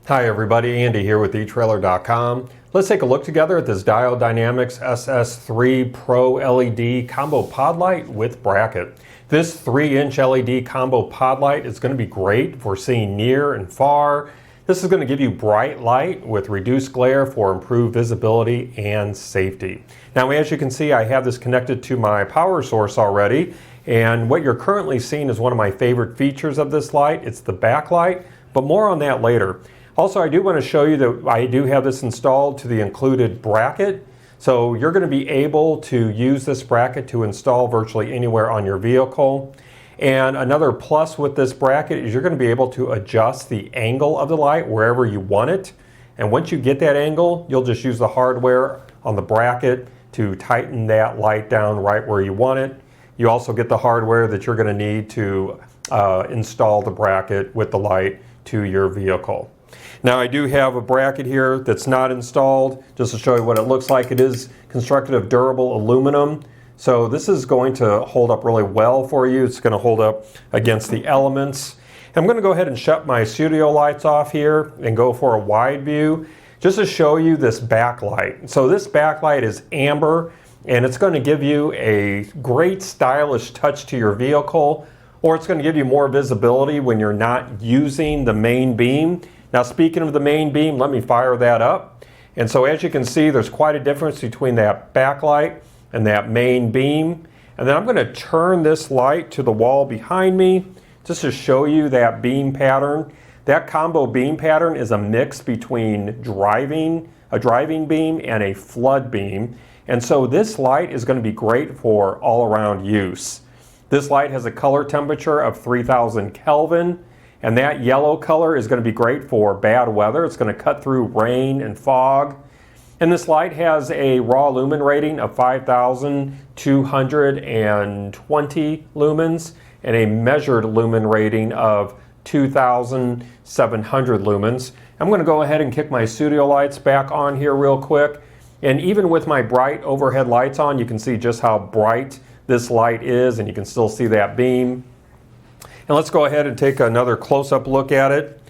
Hi everybody, Andy here with etrailer.com. Let's take a look together at this Diode Dynamics SS3 Pro LED combo pod light with bracket. This 3-inch LED combo pod light is going to be great for seeing near and far. This is going to give you bright light with reduced glare for improved visibility and safety. Now, as you can see, I have this connected to my power source already, and what you're currently seeing is one of my favorite features of this light. It's the backlight, but more on that later. Also, I do want to show you that I do have this installed to the included bracket. So you're going to be able to use this bracket to install virtually anywhere on your vehicle. And another plus with this bracket is you're going to be able to adjust the angle of the light wherever you want it. And once you get that angle, you'll just use the hardware on the bracket to tighten that light down right where you want it. You also get the hardware that you're going to need to install the bracket with the light to your vehicle. Now, I do have a bracket here that's not installed, just to show you what it looks like. It is constructed of durable aluminum, so this is going to hold up really well for you. It's going to hold up against the elements. I'm going to go ahead and shut my studio lights off here and go for a wide view just to show you this backlight. So this backlight is amber, and it's going to give you a great stylish touch to your vehicle, or it's going to give you more visibility when you're not using the main beam. Now, speaking of the main beam, let me fire that up. And so as you can see, there's quite a difference between that backlight and that main beam. And then I'm going to turn this light to the wall behind me just to show you that beam pattern. That combo beam pattern is a mix between a driving beam and a flood beam. And so this light is going to be great for all-around use. This light has a color temperature of 3000 Kelvin. And that yellow color is going to be great for bad weather. It's going to cut through rain and fog. And this light has a raw lumen rating of 5,220 lumens and a measured lumen rating of 2,700 lumens. I'm going to go ahead and kick my studio lights back on here real quick. And even with my bright overhead lights on, you can see just how bright this light is, and you can still see that beam. And let's go ahead and take another close-up look at it.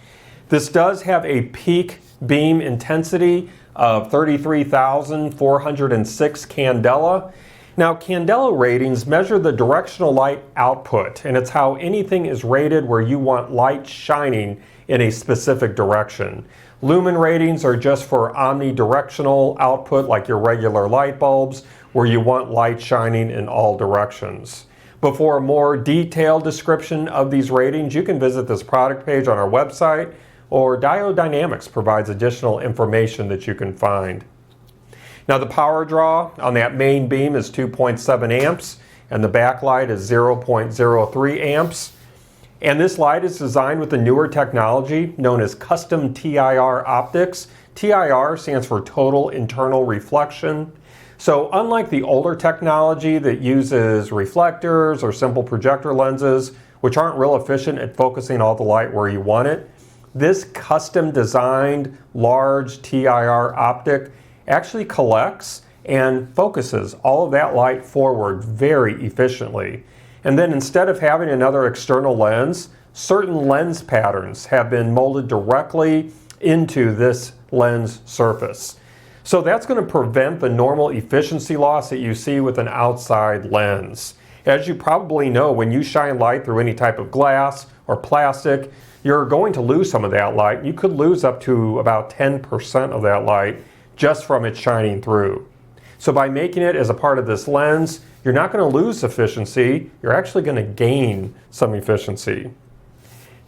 This does have a peak beam intensity of 33,406 candela. Now, candela ratings measure the directional light output, and it's how anything is rated where you want light shining in a specific direction. Lumen ratings are just for omnidirectional output, like your regular light bulbs, where you want light shining in all directions. But for a more detailed description of these ratings, you can visit this product page on our website, or Diode Dynamics provides additional information that you can find. Now, the power draw on that main beam is 2.7 amps, and the backlight is 0.03 amps. And this light is designed with the newer technology known as custom TIR optics. TIR stands for total internal reflection. So unlike the older technology that uses reflectors or simple projector lenses, which aren't real efficient at focusing all the light where you want it, this custom designed large TIR optic actually collects and focuses all of that light forward very efficiently. And then instead of having another external lens, certain lens patterns have been molded directly into this lens surface. So that's going to prevent the normal efficiency loss that you see with an outside lens. As you probably know, when you shine light through any type of glass or plastic, you're going to lose some of that light. You could lose up to about 10% of that light just from it shining through. So by making it as a part of this lens, you're not going to lose efficiency. You're actually going to gain some efficiency.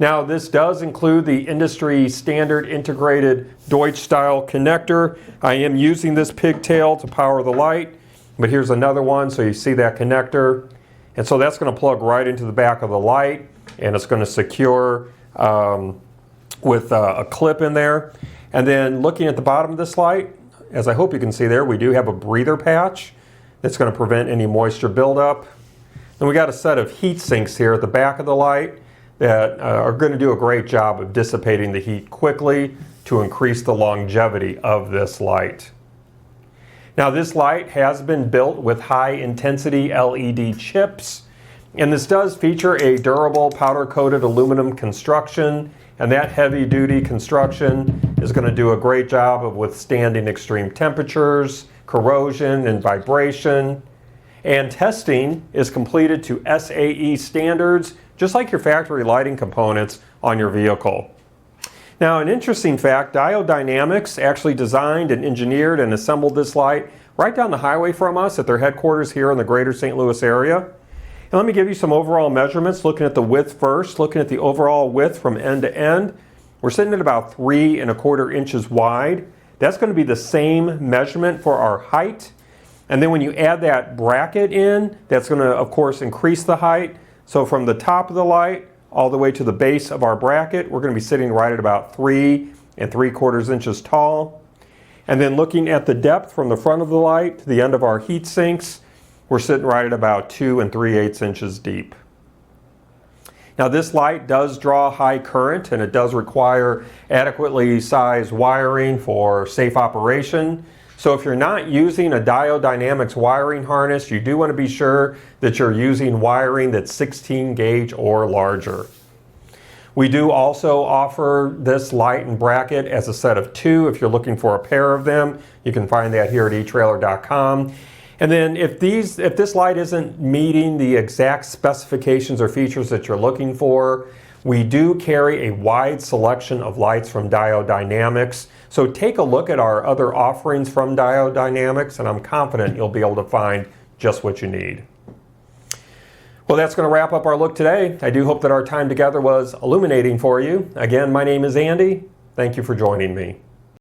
Now, this does include the industry standard integrated Deutsch style connector. I am using this pigtail to power the light, but here's another one, so you see that connector. And so that's going to plug right into the back of the light, and it's going to secure with a clip in there. And then looking at the bottom of this light, as I hope you can see there, we do have a breather patch that's going to prevent any moisture buildup. Then we got a set of heat sinks here at the back of the light that are going to do a great job of dissipating the heat quickly to increase the longevity of this light. Now, this light has been built with high intensity LED chips, And this does feature a durable powder-coated aluminum construction, and that heavy-duty construction is going to do a great job of withstanding extreme temperatures, corrosion, and vibration. And testing is completed to SAE standards, just like your factory lighting components on your vehicle. Now, an interesting fact, Diode Dynamics actually designed and engineered and assembled this light right down the highway from us at their headquarters here in the greater St. Louis area. And let me give you some overall measurements, looking at the width first, looking at the overall width from end to end. We're sitting at about 3¼ inches wide. That's going to be the same measurement for our height. And then when you add that bracket in, that's going to, of course, increase the height. So from the top of the light all the way to the base of our bracket, we're going to be sitting right at about 3¾ inches tall. And then looking at the depth from the front of the light to the end of our heat sinks, we're sitting right at about 2 3/8 inches deep. Now this light does draw high current, and it does require adequately sized wiring for safe operation. So if you're not using a Diode Dynamics wiring harness, you do want to be sure that you're using wiring that's 16 gauge or larger. We do also offer this light and bracket as a set of 2 if you're looking for a pair of them. You can find that here at etrailer.com. And then if this light isn't meeting the exact specifications or features that you're looking for, we do carry a wide selection of lights from Diode Dynamics. So take a look at our other offerings from Diode Dynamics, and I'm confident you'll be able to find just what you need. Well, that's going to wrap up our look today. I do hope that our time together was illuminating for you. Again, my name is Andy. Thank you for joining me.